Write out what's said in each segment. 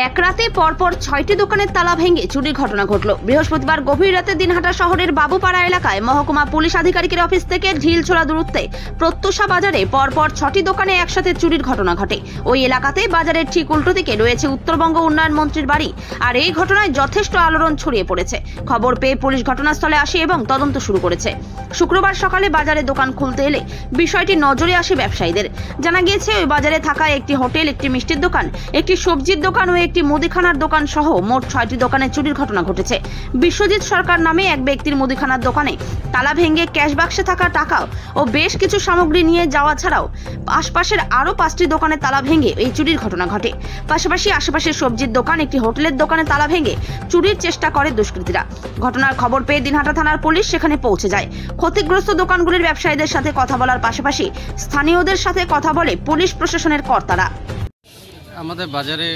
এক রাতে পরপর ৬টি দোকানের তালা ভেঙে চুরির ঘটনা ঘটল। বৃহস্পতিবার গভীর রাতে দিনহাটা শহরের বাবুপাড়া এলাকায় মহকুমা পুলিশ আধিকারিকের অফিস থেকে ঢিলছোড়া দূরত্বে প্রত্যুষা বাজারে পরপর ৬টি দোকানে একসাথে চুরির ঘটনা ঘটে। ওই এলাকাতে বাজারের ঠিক উল্টো দিকে রয়েছে উত্তরবঙ্গ উন্নয়ন মন্ত্রীর বাড়ি। আর এই ঘটনায় যথেষ্ট আলোড়ন ছড়িয়ে পড়েছে। খবর পেয়ে পুলিশ ঘটনাস্থলে আসে এবং তদন্ত শুরু করেছে। শুক্রবার সকালে বাজারে দোকান খুলতে এলে বিষয়টি নজরে আসে ব্যবসায়ীদের। জানা গিয়েছে ওই বাজারে থাকা একটি হোটেল, একটি মিষ্টির দোকান, একটি সবজির দোকান ও একটি মুদিখানার দোকান সহ মোট ৬টি দোকানে চুরির ঘটনা ঘটেছে। বিশ্বজিৎ সরকার নামে এক ব্যক্তির মুদিখানার দোকানে তালা ভেঙে ক্যাশ বাক্সে থাকা টাকা ও বেশ কিছু সামগ্রী নিয়ে যাওয়া ছাড়াও আশপাশের আরও ৫টি দোকানে তালা ভেঙে এই চুরির ঘটনা ঘটে। পাশাপাশি আশেপাশের সবজির দোকান, একটি হোটেলের দোকানে তালা ভেঙে চুরির চেষ্টা করে দুষ্কৃতীরা। ঘটনার খবর পেয়ে দিনহাটা থানার পুলিশ সেখানে পৌঁছে যায়। ক্ষতিগ্রস্ত দোকানগুলির ব্যবসায়ীদের সাথে কথা বলার পাশাপাশি স্থানীয়দের সাথে কথা বলে পুলিশ প্রশাসনের কর্তারা। আমাদের বাজারে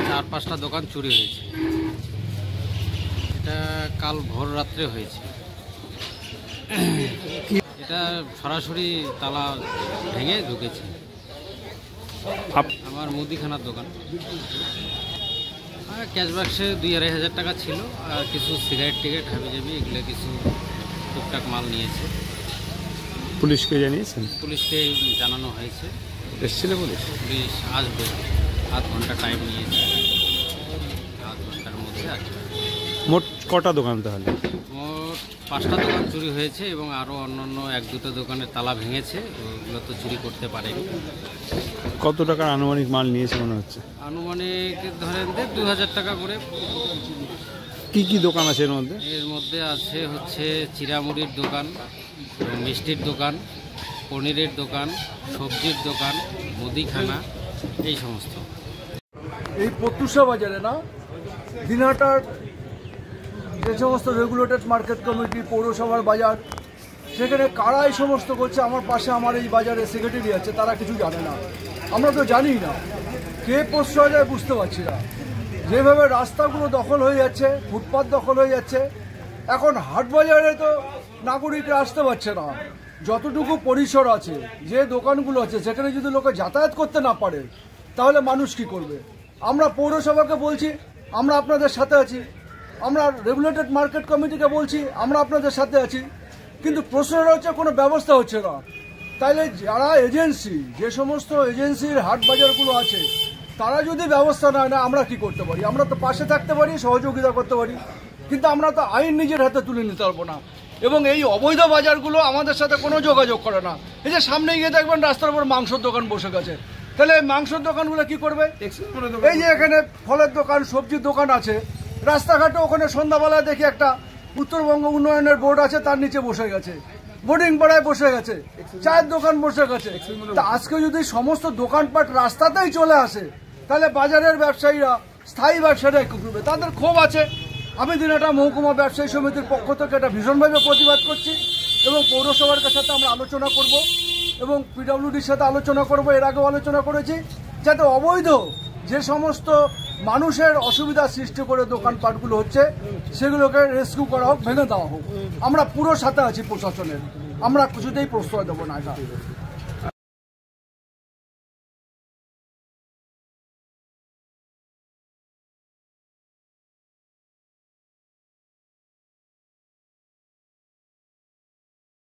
৪-৫টা দোকান চুরি হয়েছে। এটা কাল ভোর রাত্রে হয়েছে। এটা সরাসরি তালা ভেঙে ঢুকেছে। আমার মুদিখানার দোকান, ক্যাশ বাক্সে ২-২.৫ হাজার টাকা ছিল, আর কিছু সিগারেট টিকেট হাবিজাবি এগুলো কিছু টুকটাক মাল নিয়েছে। পুলিশকে জানিয়েছেন? পুলিশকে জানানো হয়েছে। এসেছিল পুলিশ? পুলিশ আসবে, আধ ঘন্টা টাইম নিয়েছে। আধ ঘন্টার মধ্যে আসবে। মোট কটা দোকান তাহলে? মোট ৫টা দোকান চুরি হয়েছে এবং আরও অন্যান্য ১-২টো দোকানের তালা ভেঙেছে। ওগুলো তো চুরি করতে পারেনি। কত টাকার আনুমানিক মাল নিয়েছে মনে হচ্ছে? আনুমানিক ধরেন ২,০০০ টাকা করে। কি কি দোকান আছে এর মধ্যে? এর মধ্যে আছে হচ্ছে চিড়ামুড়ির দোকান, মিষ্টির দোকান, পনিরের দোকান, সবজির দোকান, মুদিখানা, এই সমস্ত। এই প্রত্যুষা বাজারে না, দিনহাটার যে সমস্ত রেগুলেটেড মার্কেট কমিটি, পৌরসভার বাজার, সেখানে কারা এই সমস্ত করছে। আমার পাশে আমার এই বাজারে সেক্রেটারি আছে, তারা কিছু জানে না। আমরা তো জানি না কে প্রশ্রয় যায়, বুঝতে পারছি না। যেভাবে রাস্তাগুলো দখল হয়ে যাচ্ছে, ফুটপাত দখল হয়ে যাচ্ছে, এখন হাট বাজারে তো নাগরিকরা আসতে পারছে না। যতটুকু পরিসর আছে, যে দোকানগুলো আছে, সেখানে যদি লোকে যাতায়াত করতে না পারে তাহলে মানুষ কি করবে? আমরা পৌরসভাকে বলছি আমরা আপনাদের সাথে আছি, আমরা রেগুলেটেড মার্কেট কমিটিকে বলছি আমরা আপনাদের সাথে আছি, কিন্তু প্রশ্নটা হচ্ছে কোনো ব্যবস্থা হচ্ছে না। তাইলে যারা এজেন্সি, যে সমস্ত এজেন্সির হাট বাজারগুলো আছে, তারা যদি ব্যবস্থা নেয় না, আমরা কি করতে পারি? আমরা তো পাশে থাকতে পারি, সহযোগিতা করতে পারি, কিন্তু আমরা তো আইন নিজের হাতে তুলে নিতে পারবো না। এবং এই অবৈধ বাজারগুলো আমাদের সাথে কোনো যোগাযোগ করে না। এই যে সামনে গিয়ে দেখবেন রাস্তার উপর মাংসের দোকান বসে গেছে, তাহলে এই মাংসের দোকানগুলো কি করবে? এই যে এখানে ফলের দোকান, সবজির দোকান আছে, রাস্তাঘাটে ওখানে সন্ধ্যাবেলায় দেখি একটা উত্তরবঙ্গ উন্নয়নের বোর্ড আছে, তার নিচে বসে গেছে, বোর্ডিং পাড়ায় বসে গেছে, চায়ের দোকান বসে গেছে। তা আজকে যদি সমস্ত দোকানপাট রাস্তাতেই চলে আসে, তাহলে বাজারের ব্যবসায়ীরা, স্থায়ী ব্যবসায়ীরা কি করবে? তাদের ক্ষোভ আছে। আমি দিনহাটা মহকুমা ব্যবসায়ী সমিতির পক্ষ থেকে এটা ভীষণভাবে প্রতিবাদ করছি এবং পৌরসভার সাথে আমরা আলোচনা করব এবং পিডব্লিউডির সাথে আলোচনা করব। এর আগেও আলোচনা করেছি, যাতে অবৈধ যে সমস্ত মানুষের অসুবিধা সৃষ্টি করে দোকানপাটগুলো হচ্ছে, সেগুলোকে রেস্কিউ করা হোক, ভেঙে দেওয়া হোক। আমরা পুরো সাথে আছি প্রশাসনের, আমরা কিছুতেই প্রশ্রয় দেবো না এটা।